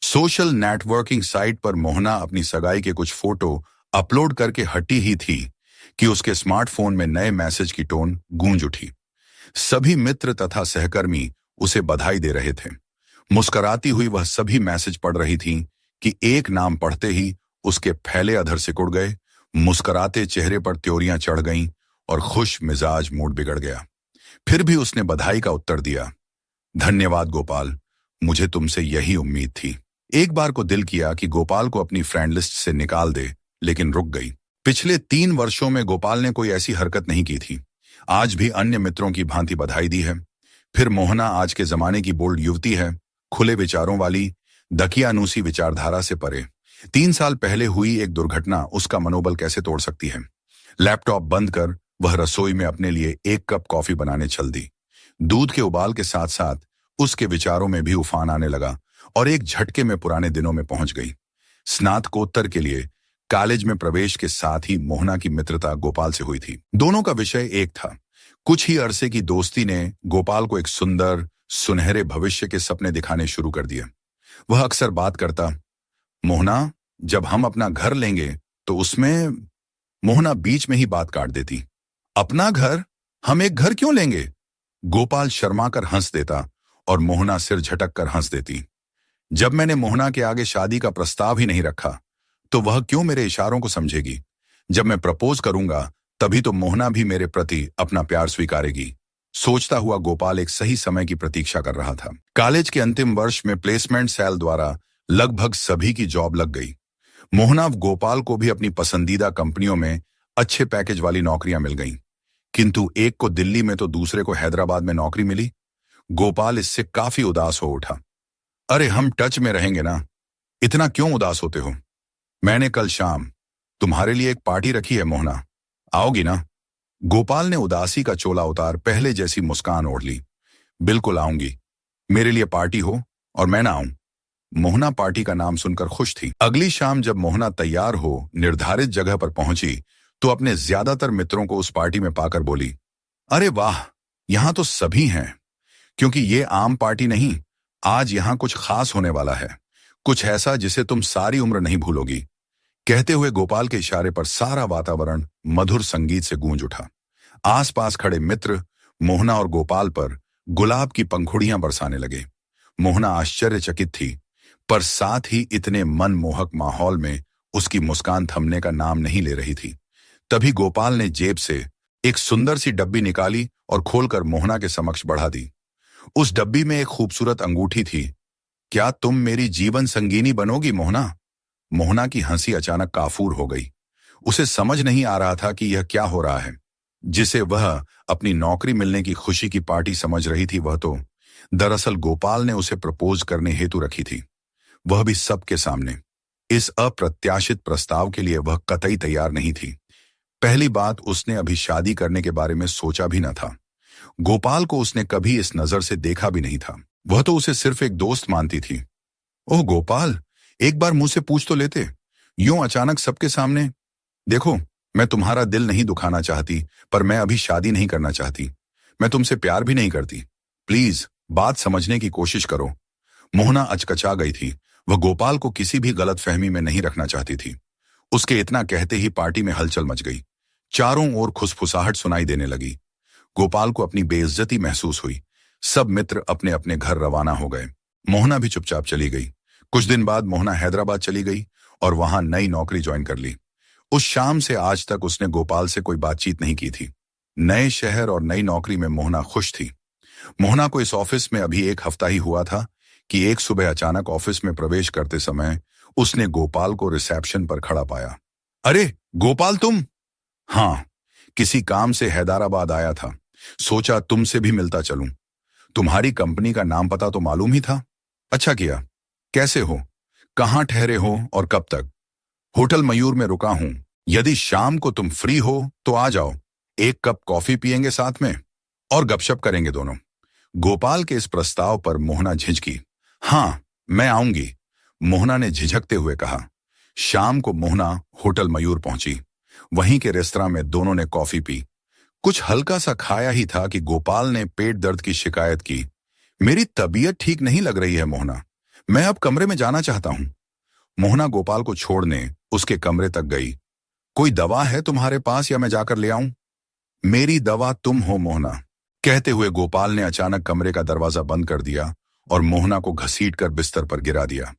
Social networking site पर मोहना अपनी सगाई के कुछ फोटो अपलोड करके हटी ही थी कि उसके स्मार्टफोन में नए मैसेज की टोन गूंज उठी। सभी मित्र तथा सहकर्मी उसे बधाई दे रहे थे। मुस्कुराती हुई वह सभी मैसेज पढ़ रही थी कि एक नाम पढ़ते ही उसके फैले अधर सिकुड़ गए, मुस्कुराते चेहरे पर त्योरियां चढ़ गईं और खुश मिजाज मूड बिगड़ गया। फिर भी उसने बधाई का उत्तर दिया, धन्यवाद गोपाल, मुझे तुमसे यही उम्मीद थी। एक बार को दिल किया कि गोपाल को अपनी फ्रेंड लिस्ट से निकाल दे, लेकिन रुक गई। पिछले 3 वर्षों में गोपाल ने कोई ऐसी हरकत नहीं की थी। आज भी अन्य मित्रों की भांति बधाई दी है। फिर मोहना आज के जमाने की बोल्ड युवती है, खुले विचारों वाली, दकियानूसी विचारधारा से परे। 3 साल पहले हुई एक दुर्घटना उसका मनोबल कैसे तोड़ सकती है। लैपटॉप बंद कर वह रसोई में अपने लिए 1 कप कॉफी बनाने चल दी। दूध के उबाल के साथ साथ उसके विचारों में भी उफान आने लगा और एक झटके में पुराने दिनों में पहुंच गई। स्नातकोत्तर के लिए कॉलेज में प्रवेश के साथ ही मोहना की मित्रता गोपाल से हुई थी। दोनों का विषय एक था। कुछ ही अरसे की दोस्ती ने गोपाल को एक सुंदर सुनहरे भविष्य के सपने दिखाने शुरू कर दिए। वह अक्सर बात करता, मोहना, जब हम अपना घर लेंगे तो उसमें। मोहना बीच में ही बात काट देती, अपना घर? हम एक घर क्यों लेंगे? गोपाल शर्मा कर हंस देता और मोहना सिर झटक कर हंस देती। जब मैंने मोहना के आगे शादी का प्रस्ताव ही नहीं रखा तो वह क्यों मेरे इशारों को समझेगी? जब मैं प्रपोज करूंगा तभी तो मोहना भी मेरे प्रति अपना प्यार स्वीकारेगी। सोचता हुआ गोपाल एक सही समय की प्रतीक्षा कर रहा था। कॉलेज के अंतिम वर्ष में प्लेसमेंट सेल द्वारा लगभग सभी की जॉब लग गई। मोहना गोपाल को भी अपनी पसंदीदा कंपनियों में अच्छे पैकेज वाली नौकरियां मिल गईं, किंतु एक को दिल्ली में तो दूसरे को हैदराबाद में नौकरी मिली। गोपाल इससे काफी उदास हो उठा। अरे, हम टच में रहेंगे ना, इतना क्यों उदास होते हो? मैंने कल शाम तुम्हारे लिए एक पार्टी रखी है मोहना, आओगी ना? गोपाल ने उदासी का चोला उतार पहले जैसी मुस्कान ओढ़ ली। बिल्कुल आऊंगी, मेरे लिए पार्टी हो और मैं ना आऊं? मोहना पार्टी का नाम सुनकर खुश थी। अगली शाम जब मोहना तैयार हो निर्धारित जगह पर पहुंची तो अपने ज्यादातर मित्रों को उस पार्टी में पाकर बोली, अरे वाह, यहां तो सभी हैं। क्योंकि ये आम पार्टी नहीं, आज यहां कुछ खास होने वाला है, कुछ ऐसा जिसे तुम सारी उम्र नहीं भूलोगी। कहते हुए गोपाल के इशारे पर सारा वातावरण मधुर संगीत से गूंज उठा। आसपास खड़े मित्र मोहना और गोपाल पर गुलाब की पंखुड़ियां बरसाने लगे। मोहना आश्चर्यचकित थी, पर साथ ही इतने मनमोहक माहौल में उसकी मुस्कान थमने का नाम नहीं ले रही थी। तभी गोपाल ने जेब से एक सुंदर सी डब्बी निकाली और खोलकर मोहना के समक्ष बढ़ा दी। उस डब्बी में एक खूबसूरत अंगूठी थी। क्या तुम मेरी जीवन संगीनी बनोगी मोहना? मोहना की हंसी अचानक काफूर हो गई। उसे समझ नहीं आ रहा था कि यह क्या हो रहा है। जिसे वह अपनी नौकरी मिलने की खुशी की पार्टी समझ रही थी, वह तो दरअसल गोपाल ने उसे प्रपोज करने हेतु रखी थी, वह भी सबके सामने। इस अप्रत्याशित प्रस्ताव के लिए वह कतई तैयार नहीं थी। पहली बात, उसने अभी शादी करने के बारे में सोचा भी न था। गोपाल को उसने कभी इस नजर से देखा भी नहीं था। वह तो उसे सिर्फ एक दोस्त मानती थी। ओह गोपाल, एक बार मुझसे पूछ तो लेते, यूं अचानक सबके सामने। देखो, मैं तुम्हारा दिल नहीं दुखाना चाहती, पर मैं अभी शादी नहीं करना चाहती। मैं तुमसे प्यार भी नहीं करती। प्लीज बात समझने की कोशिश करो। मोहना अचकचा गई थी। वह गोपाल को किसी भी गलतफहमी में नहीं रखना चाहती थी। उसके इतना कहते ही पार्टी में हलचल मच गई। चारों ओर खुसफुसाहट सुनाई देने लगी। गोपाल को अपनी बेइज्जती महसूस हुई। सब मित्र अपने अपने घर रवाना हो गए। मोहना भी चुपचाप चली गई। कुछ दिन बाद मोहना हैदराबाद चली गई और वहां नई नौकरी ज्वाइन कर ली। उस शाम से आज तक उसने गोपाल से कोई बातचीत नहीं की थी। नए शहर और नई नौकरी में मोहना खुश थी। मोहना को इस ऑफिस में अभी 1 हफ्ता ही हुआ था कि एक सुबह अचानक ऑफिस में प्रवेश करते समय उसने गोपाल को रिसेप्शन पर खड़ा पाया। अरे गोपाल, तुम? हाँ, किसी काम से हैदराबाद आया था, सोचा तुमसे भी मिलता चलूं। तुम्हारी कंपनी का नाम पता तो मालूम ही था। अच्छा किया। कैसे हो, कहाँ ठहरे हो और कब तक? होटल मयूर में रुका हूं। यदि शाम को तुम फ्री हो तो आ जाओ, 1 कप कॉफी पिएंगे साथ में और गपशप करेंगे दोनों। गोपाल के इस प्रस्ताव पर मोहना झिझकी। हाँ, मैं आऊंगी, मोहना ने झिझकते हुए कहा। शाम को मोहना होटल मयूर पहुंची। वहीं के रेस्तरां में दोनों ने कॉफी पी। कुछ हल्का सा खाया ही था कि गोपाल ने पेट दर्द की शिकायत की। मेरी तबीयत ठीक नहीं लग रही है मोहना, मैं अब कमरे में जाना चाहता हूं। मोहना गोपाल को छोड़ने उसके कमरे तक गई। कोई दवा है तुम्हारे पास या मैं जाकर ले आऊं? मेरी दवा तुम हो मोहना, कहते हुए गोपाल ने अचानक कमरे का दरवाजा बंद कर दिया और मोहना को घसीटकर बिस्तर पर गिरा दिया।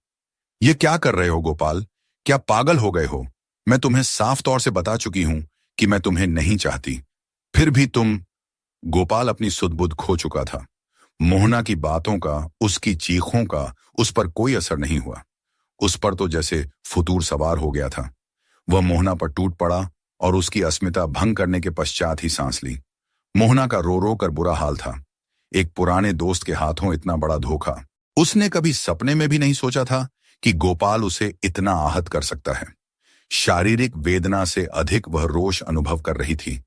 ये क्या कर रहे हो गोपाल? क्या पागल हो गए हो? मैं तुम्हें साफ तौर से बता चुकी हूं कि मैं तुम्हें नहीं चाहती, फिर भी तुम। गोपाल अपनी सुध-बुध खो चुका था। मोहना की बातों का, उसकी चीखों का उस पर कोई असर नहीं हुआ। उस पर तो जैसे फुतूर सवार हो गया था। वह मोहना पर टूट पड़ा और उसकी अस्मिता भंग करने के पश्चात ही सांस ली। मोहना का रो रो कर बुरा हाल था। एक पुराने दोस्त के हाथों इतना बड़ा धोखा। उसने कभी सपने में भी नहीं सोचा था कि गोपाल उसे इतना आहत कर सकता है। शारीरिक वेदना से अधिक वह रोष अनुभव कर रही थी।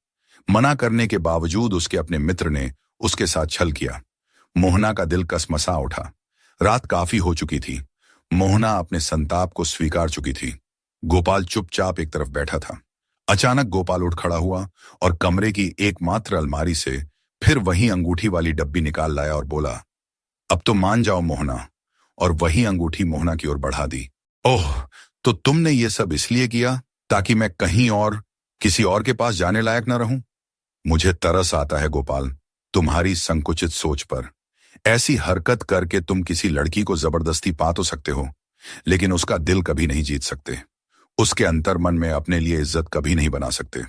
मना करने के बावजूद उसके अपने मित्र ने उसके साथ छल किया। मोहना का दिल कसमसा उठा। रात काफी हो चुकी थी। मोहना अपने संताप को स्वीकार चुकी थी। गोपाल चुपचाप एक तरफ बैठा था। अचानक गोपाल उठ खड़ा हुआ और कमरे की एकमात्र अलमारी से फिर वही अंगूठी वाली डब्बी निकाल लाया और बोला, अब तो मान जाओ मोहना। और वही अंगूठी मोहना की ओर बढ़ा दी। ओह, तो तुमने ये सब इसलिए किया ताकि मैं कहीं और, किसी और के पास जाने लायक न रहूं? मुझे तरस आता है गोपाल, तुम्हारी संकुचित सोच पर। ऐसी हरकत करके तुम किसी लड़की को जबरदस्ती पा तो सकते हो, लेकिन उसका दिल कभी नहीं जीत सकते। उसके अंतर्मन में अपने लिए इज्जत कभी नहीं बना सकते।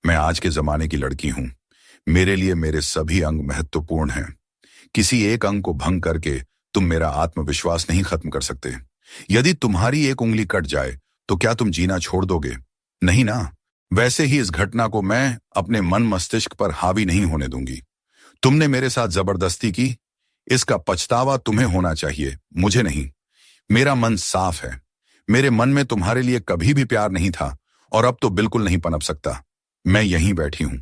मैं आज के जमाने की लड़की हूं। मेरे लिए मेरे सभी अंग महत्वपूर्ण हैं। किसी एक अंग को भंग करके तुम मेरा आत्मविश्वास नहीं खत्म कर सकते। यदि तुम्हारी एक उंगली कट जाए तो क्या तुम जीना छोड़ दोगे? नहीं ना। वैसे ही इस घटना को मैं अपने मन मस्तिष्क पर हावी नहीं होने दूंगी। तुमने मेरे साथ जबरदस्ती की, इसका पछतावा तुम्हें होना चाहिए, मुझे नहीं। मेरा मन साफ है। मेरे मन में तुम्हारे लिए कभी भी प्यार नहीं था और अब तो बिल्कुल नहीं पनप सकता। मैं यहीं बैठी हूं।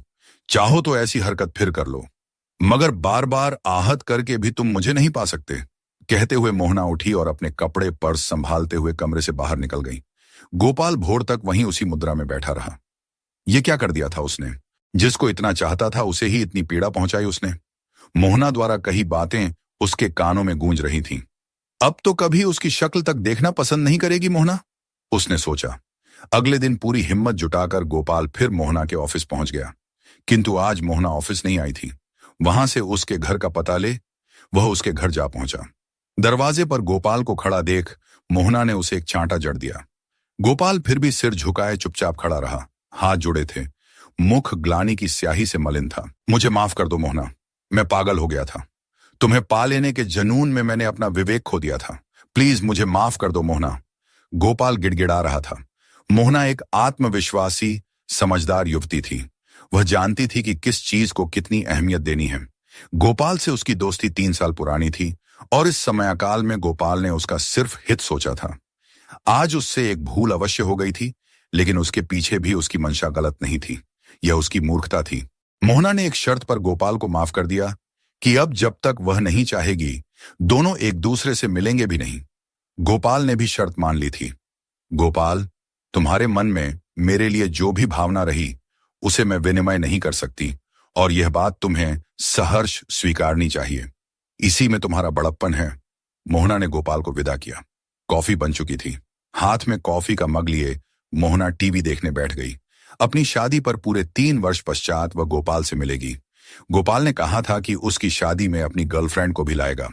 चाहो तो ऐसी हरकत फिर कर लो, मगर बार बार आहत करके भी तुम मुझे नहीं पा सकते। कहते हुए मोहना उठी और अपने कपड़े पर्स संभालते हुए कमरे से बाहर निकल गई। गोपाल भोर तक वहीं उसी मुद्रा में बैठा रहा। ये क्या कर दिया था उसने? जिसको इतना चाहता था उसे ही इतनी पीड़ा पहुंचाई उसने। मोहना द्वारा कही बातें उसके कानों में गूंज रही थीं। अब तो कभी उसकी शक्ल तक देखना पसंद नहीं करेगी मोहना, उसने सोचा। अगले दिन पूरी हिम्मत जुटाकर गोपाल फिर मोहना के ऑफिस पहुंच गया, किंतु आज मोहना ऑफिस नहीं आई थी। वहां से उसके घर का पता ले वह उसके घर जा पहुंचा। दरवाजे पर गोपाल को खड़ा देख मोहना ने उसे एक चांटा जड़ दिया। गोपाल फिर भी सिर झुकाए चुपचाप खड़ा रहा। हाथ जुड़े थे, मुख ग्लानि की स्याही से मलिन था। मुझे माफ कर दो मोहना, मैं पागल हो गया था। तुम्हें पा लेने के जनून में मैंने अपना विवेक खो दिया था। प्लीज मुझे माफ कर दो मोहना। गोपाल गिड़गिड़ा रहा था। मोहना एक आत्मविश्वासी, समझदार युवती थी। वह जानती थी कि किस चीज को कितनी अहमियत देनी है। गोपाल से उसकी दोस्ती 3 साल पुरानी थी और इस समयाकाल में गोपाल ने उसका सिर्फ हित सोचा था। आज उससे एक भूल अवश्य हो गई थी, लेकिन उसके पीछे भी उसकी मंशा गलत नहीं थी। यह उसकी मूर्खता थी। मोहना ने एक शर्त पर गोपाल को माफ कर दिया कि अब जब तक वह नहीं चाहेगी, दोनों एक दूसरे से मिलेंगे भी नहीं। गोपाल ने भी शर्त मान ली थी। गोपाल, तुम्हारे मन में मेरे लिए जो भी भावना रही उसे मैं विनिमय नहीं कर सकती और यह बात तुम्हें सहर्ष स्वीकारनी चाहिए। इसी में तुम्हारा बड़प्पन है। मोहना ने गोपाल को विदा किया। कॉफी बन चुकी थी। हाथ में कॉफी का मग लिए मोहना टीवी देखने बैठ गई। अपनी शादी पर पूरे 3 वर्ष पश्चात वह गोपाल से मिलेगी। गोपाल ने कहा था कि उसकी शादी में अपनी गर्लफ्रेंड को भी लाएगा।